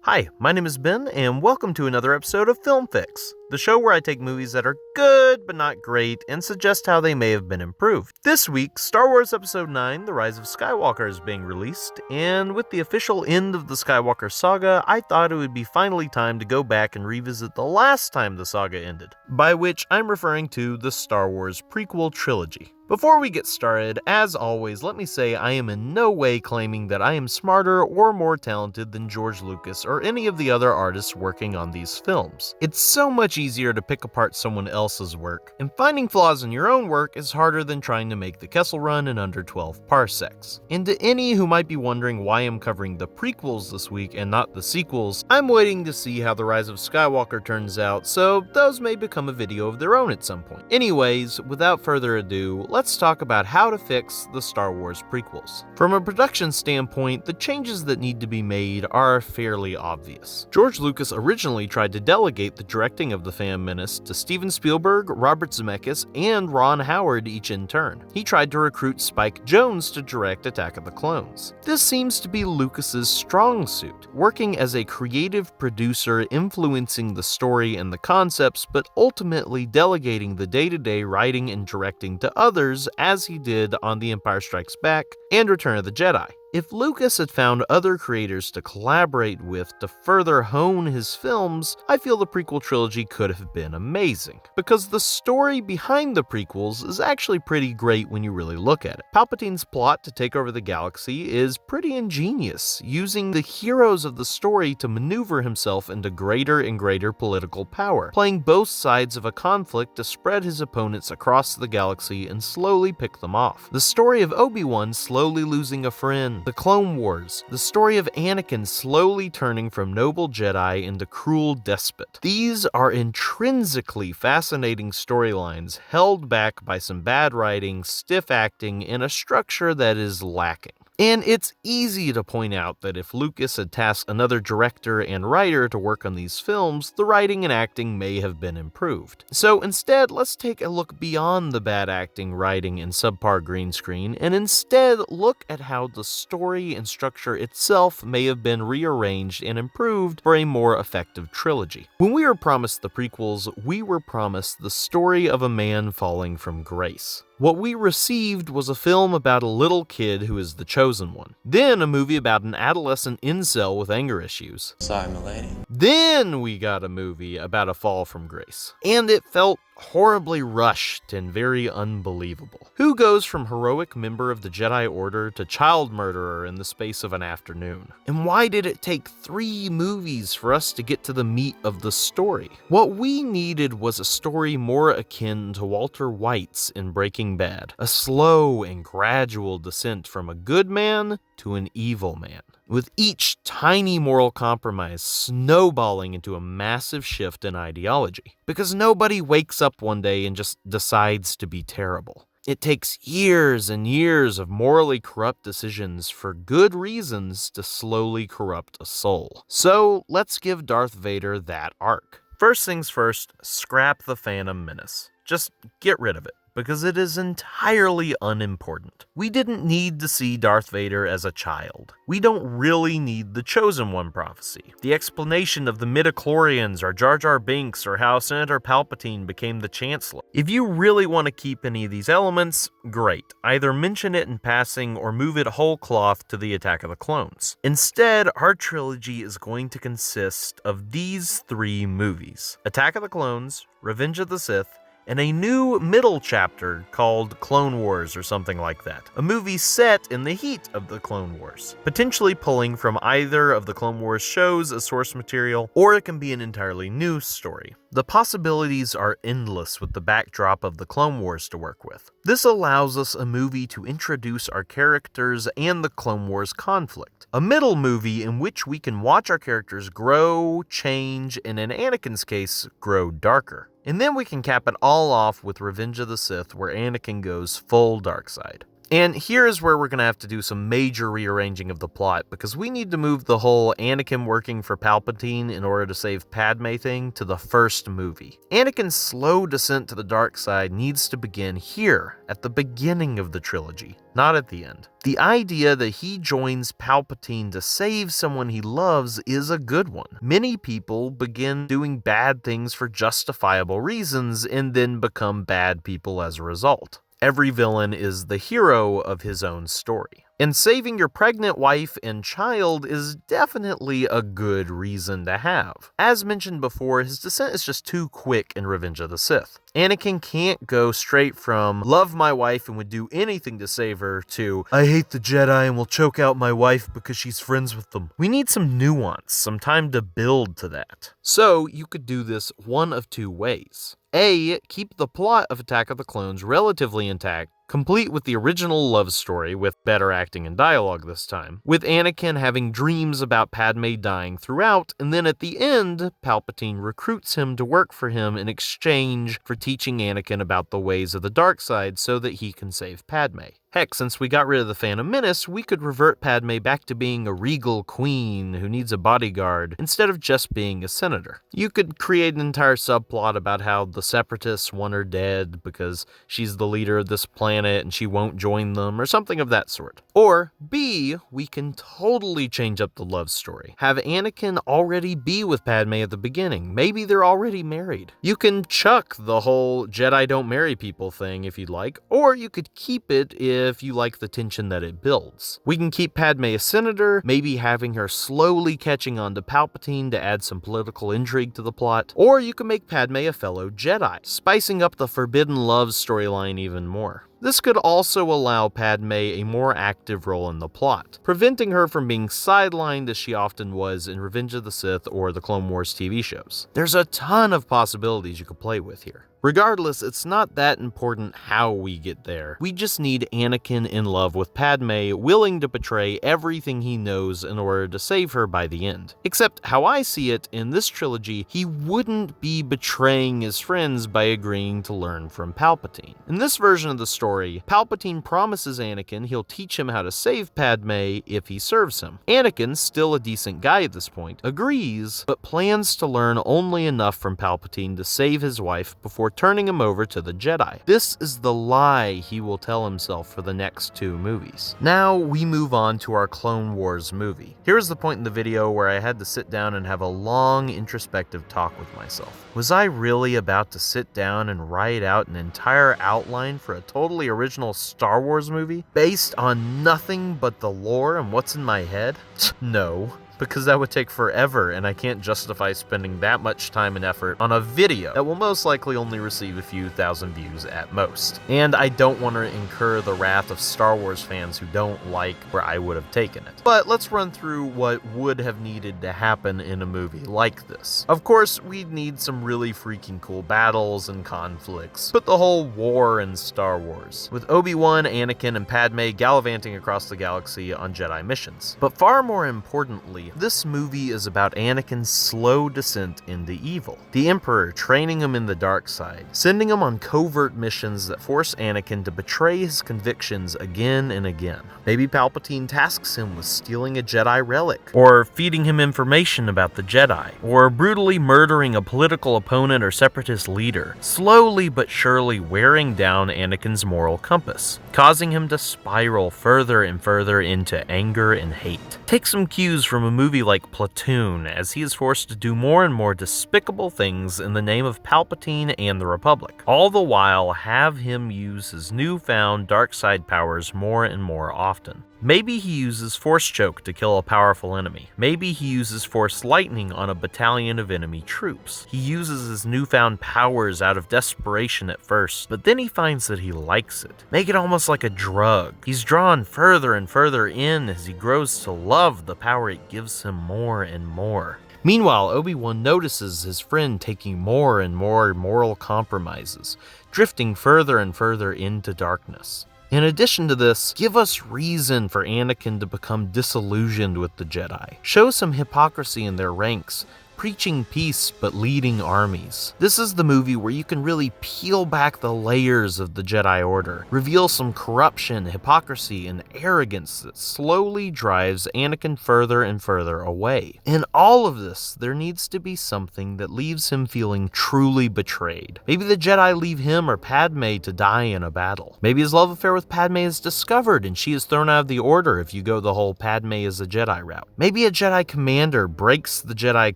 Hi, my name is Ben, and welcome to another episode of Film Fix, the show where I take movies that are good but not great and suggest how they may have been improved. This week, Star Wars Episode 9, The Rise of Skywalker is being released, and with the official end of the Skywalker saga, I thought it would be finally time to go back and revisit the last time the saga ended, by which I'm referring to the Star Wars prequel trilogy. Before we get started, as always, let me say I am in no way claiming that I am smarter or more talented than George Lucas or any of the other artists working on these films. It's so much easier to pick apart someone else's work, and finding flaws in your own work is harder than trying to make the Kessel Run in under 12 parsecs. And to any who might be wondering why I'm covering the prequels this week and not the sequels, I'm waiting to see how The Rise of Skywalker turns out, so those may become a video of their own at some point. Anyways, without further ado, let's talk about how to fix the Star Wars prequels. From a production standpoint, the changes that need to be made are fairly obvious. George Lucas originally tried to delegate the directing of The Phantom Menace to Steven Spielberg, Robert Zemeckis, and Ron Howard each in turn. He tried to recruit Spike Jonze to direct Attack of the Clones. This seems to be Lucas's strong suit, working as a creative producer influencing the story and the concepts, but ultimately delegating the day-to-day writing and directing to others as he did on The Empire Strikes Back and Return of the Jedi. If Lucas had found other creators to collaborate with to further hone his films, I feel the prequel trilogy could have been amazing, because the story behind the prequels is actually pretty great when you really look at it. Palpatine's plot to take over the galaxy is pretty ingenious, using the heroes of the story to maneuver himself into greater and greater political power, playing both sides of a conflict to spread his opponents across the galaxy and slowly pick them off. The story of Obi-Wan slowly losing a friend, the Clone Wars, the story of Anakin slowly turning from noble Jedi into cruel despot. These are intrinsically fascinating storylines held back by some bad writing, stiff acting, and a structure that is lacking. And it's easy to point out that if Lucas had tasked another director and writer to work on these films, the writing and acting may have been improved. So instead, let's take a look beyond the bad acting, writing, and subpar green screen, and instead look at how the story and structure itself may have been rearranged and improved for a more effective trilogy. When we were promised the prequels, we were promised the story of a man falling from grace. What we received was a film about a little kid who is the chosen one. Then a movie about an adolescent incel with anger issues. Sorry, milady. Then we got a movie about a fall from grace. And it felt horribly rushed and very unbelievable. Who goes from heroic member of the Jedi Order to child murderer in the space of an afternoon? And why did it take 3 movies for us to get to the meat of the story? What we needed was a story more akin to Walter White's in Breaking Bad, a slow and gradual descent from a good man to an evil man, with each tiny moral compromise snowballing into a massive shift in ideology. Because nobody wakes up one day and just decides to be terrible. It takes years and years of morally corrupt decisions for good reasons to slowly corrupt a soul. So let's give Darth Vader that arc. First things first, scrap the Phantom Menace. Just get rid of it, because it is entirely unimportant. We didn't need to see Darth Vader as a child. We don't really need the Chosen One prophecy, the explanation of the midichlorians or Jar Jar Binks or how Senator Palpatine became the Chancellor. If you really want to keep any of these elements, great. Either mention it in passing or move it whole cloth to the Attack of the Clones. Instead, our trilogy is going to consist of these 3 movies: Attack of the Clones, Revenge of the Sith, and a new middle chapter called Clone Wars or something like that. A movie set in the heat of the Clone Wars, potentially pulling from either of the Clone Wars shows as source material, or it can be an entirely new story. The possibilities are endless with the backdrop of the Clone Wars to work with. This allows us a movie to introduce our characters and the Clone Wars conflict. A middle movie in which we can watch our characters grow, change, and in Anakin's case, grow darker. And then we can cap it all off with Revenge of the Sith, where Anakin goes full dark side. And here is where we're going to have to do some major rearranging of the plot, because we need to move the whole Anakin working for Palpatine in order to save Padme thing to the first movie. Anakin's slow descent to the dark side needs to begin here, at the beginning of the trilogy, not at the end. The idea that he joins Palpatine to save someone he loves is a good one. Many people begin doing bad things for justifiable reasons and then become bad people as a result. Every villain is the hero of his own story. And saving your pregnant wife and child is definitely a good reason to have. As mentioned before, his descent is just too quick in Revenge of the Sith. Anakin can't go straight from love my wife and would do anything to save her to I hate the Jedi and will choke out my wife because she's friends with them. We need some nuance, some time to build to that. So you could do this one of two ways. A, keep the plot of Attack of the Clones relatively intact, complete with the original love story with better acting and dialogue this time, with Anakin having dreams about Padme dying throughout, and then at the end, Palpatine recruits him to work for him in exchange for teaching Anakin about the ways of the dark side so that he can save Padme. Heck, since we got rid of the Phantom Menace, we could revert Padme back to being a regal queen who needs a bodyguard instead of just being a senator. You could create an entire subplot about how the Separatists want her dead because she's the leader of this planet and she won't join them, or something of that sort. Or B, we can totally change up the love story. Have Anakin already be with Padme at the beginning. Maybe they're already married. You can chuck the whole Jedi don't marry people thing if you'd like, or you could keep it if you like the tension that it builds. We can keep Padme a senator, maybe having her slowly catching on to Palpatine to add some political intrigue to the plot, or you can make Padme a fellow Jedi, spicing up the forbidden love storyline even more. This could also allow Padme a more active role in the plot, preventing her from being sidelined as she often was in Revenge of the Sith or the Clone Wars TV shows. There's a ton of possibilities you could play with here. Regardless, it's not that important how we get there. We just need Anakin in love with Padme, willing to betray everything he knows in order to save her by the end. Except how I see it, in this trilogy, he wouldn't be betraying his friends by agreeing to learn from Palpatine. In this version of the story, Palpatine promises Anakin he'll teach him how to save Padme if he serves him. Anakin, still a decent guy at this point, agrees, but plans to learn only enough from Palpatine to save his wife before turning him over to the Jedi. This is the lie he will tell himself for the next two movies. Now we move on to our Clone Wars movie. Here's the point in the video where I had to sit down and have a long introspective talk with myself. Was I really about to sit down and write out an entire outline for a totally original Star Wars movie based on nothing but the lore and what's in my head? No. Because that would take forever, and I can't justify spending that much time and effort on a video that will most likely only receive a few thousand views at most. And I don't want to incur the wrath of Star Wars fans who don't like where I would have taken it. But let's run through what would have needed to happen in a movie like this. Of course, we'd need some really freaking cool battles and conflicts. Put the whole war in Star Wars, with Obi-Wan, Anakin, and Padme gallivanting across the galaxy on Jedi missions. But far more importantly, this movie is about Anakin's slow descent into evil. The Emperor training him in the dark side, sending him on covert missions that force Anakin to betray his convictions again and again. Maybe Palpatine tasks him with stealing a Jedi relic, or feeding him information about the Jedi, or brutally murdering a political opponent or separatist leader, slowly but surely wearing down Anakin's moral compass, causing him to spiral further and further into anger and hate. Take some cues from a movie like Platoon, as he is forced to do more and more despicable things in the name of Palpatine and the Republic. All the while, have him use his newfound dark side powers more and more often. Maybe he uses Force Choke to kill a powerful enemy. Maybe he uses Force Lightning on a battalion of enemy troops. He uses his newfound powers out of desperation at first, but then he finds that he likes it. Make it almost like a drug. He's drawn further and further in as he grows to love the power it gives him more and more. Meanwhile, Obi-Wan notices his friend taking more and more moral compromises, drifting further and further into darkness. In addition to this, give us reason for Anakin to become disillusioned with the Jedi. Show some hypocrisy in their ranks. preaching peace but leading armies. This is the movie where you can really peel back the layers of the Jedi Order, reveal some corruption, hypocrisy, and arrogance that slowly drives Anakin further and further away. In all of this, there needs to be something that leaves him feeling truly betrayed. Maybe the Jedi leave him or Padme to die in a battle. Maybe his love affair with Padme is discovered and she is thrown out of the Order if you go the whole Padme is a Jedi route. Maybe a Jedi commander breaks the Jedi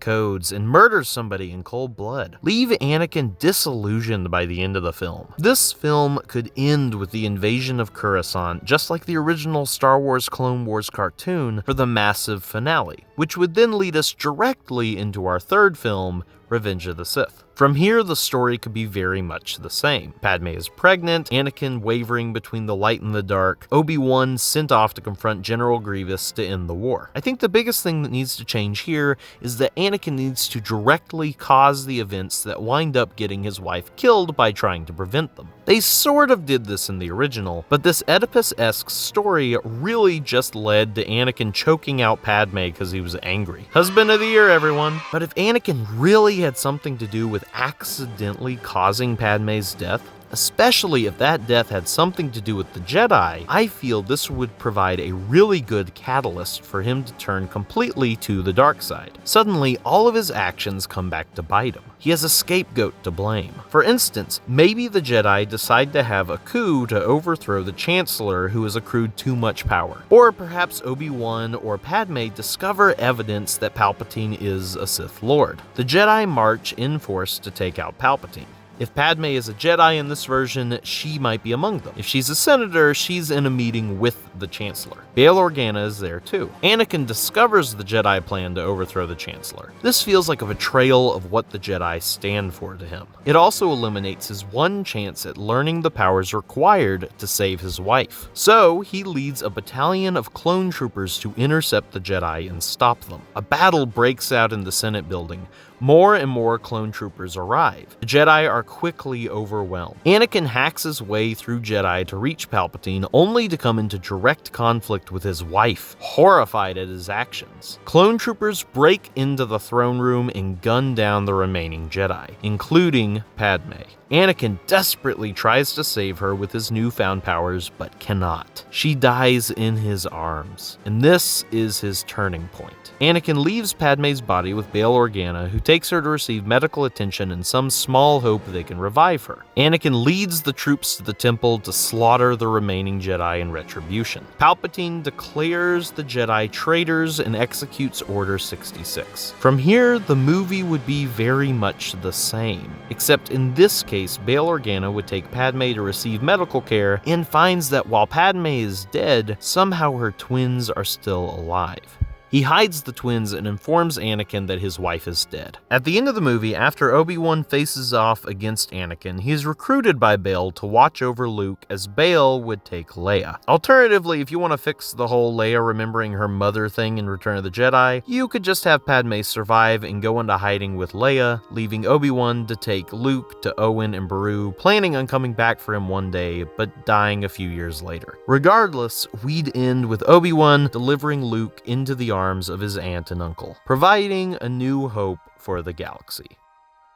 codes and murders somebody in cold blood. Leave Anakin disillusioned by the end of the film. This film could end with the invasion of Coruscant, just like the original Star Wars Clone Wars cartoon, for the massive finale, which would then lead us directly into our third film, Revenge of the Sith. From here, the story could be very much the same. Padme is pregnant, Anakin wavering between the light and the dark, Obi-Wan sent off to confront General Grievous to end the war. I think the biggest thing that needs to change here is that Anakin needs to directly cause the events that wind up getting his wife killed by trying to prevent them. They sort of did this in the original, but this Oedipus-esque story really just led to Anakin choking out Padme because he was angry. Husband of the year, everyone. But if Anakin really had something to do with accidentally causing Padme's death, especially if that death had something to do with the Jedi, I feel this would provide a really good catalyst for him to turn completely to the dark side. Suddenly, all of his actions come back to bite him. He has a scapegoat to blame. For instance, maybe the Jedi decide to have a coup to overthrow the Chancellor who has accrued too much power. Or perhaps Obi-Wan or Padme discover evidence that Palpatine is a Sith Lord. The Jedi march in force to take out Palpatine. If Padme is a Jedi in this version, she might be among them. If she's a senator, she's in a meeting with the Chancellor. Bail Organa is there too. Anakin discovers the Jedi plan to overthrow the Chancellor. This feels like a betrayal of what the Jedi stand for to him. It also eliminates his one chance at learning the powers required to save his wife. So he leads a battalion of clone troopers to intercept the Jedi and stop them. A battle breaks out in the Senate building. More and more clone troopers arrive. The Jedi are quickly overwhelmed. Anakin hacks his way through Jedi to reach Palpatine, only to come into direct conflict with his wife, horrified at his actions. Clone troopers break into the throne room and gun down the remaining Jedi, including Padme. Anakin desperately tries to save her with his newfound powers, but cannot. She dies in his arms, and this is his turning point. Anakin leaves Padme's body with Bail Organa, who takes her to receive medical attention and some small hope they can revive her. Anakin leads the troops to the temple to slaughter the remaining Jedi in retribution. Palpatine declares the Jedi traitors and executes Order 66. From here, the movie would be very much the same, except in this case, Bail Organa would take Padme to receive medical care and finds that while Padme is dead, somehow her twins are still alive. He hides the twins and informs Anakin that his wife is dead. At the end of the movie, after Obi-Wan faces off against Anakin, he is recruited by Bail to watch over Luke as Bail would take Leia. Alternatively, if you want to fix the whole Leia remembering her mother thing in Return of the Jedi, you could just have Padme survive and go into hiding with Leia, leaving Obi-Wan to take Luke to Owen and Beru, planning on coming back for him one day, but dying a few years later. Regardless, we'd end with Obi-Wan delivering Luke into the arms of his aunt and uncle, providing a new hope for the galaxy.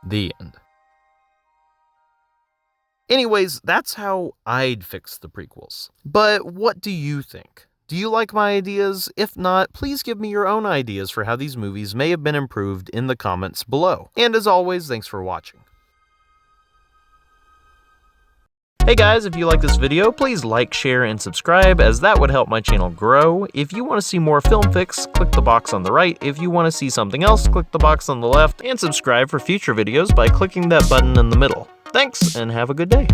The end. Anyways, that's how I'd fix the prequels. But what do you think? Do you like my ideas? If not, please give me your own ideas for how these movies may have been improved in the comments below. And as always, thanks for watching. Hey guys, if you like this video, please like, share, and subscribe, as that would help my channel grow. If you want to see more film fix, click the box on the right. If you want to see something else, click the box on the left, and subscribe for future videos by clicking that button in the middle. Thanks, and have a good day.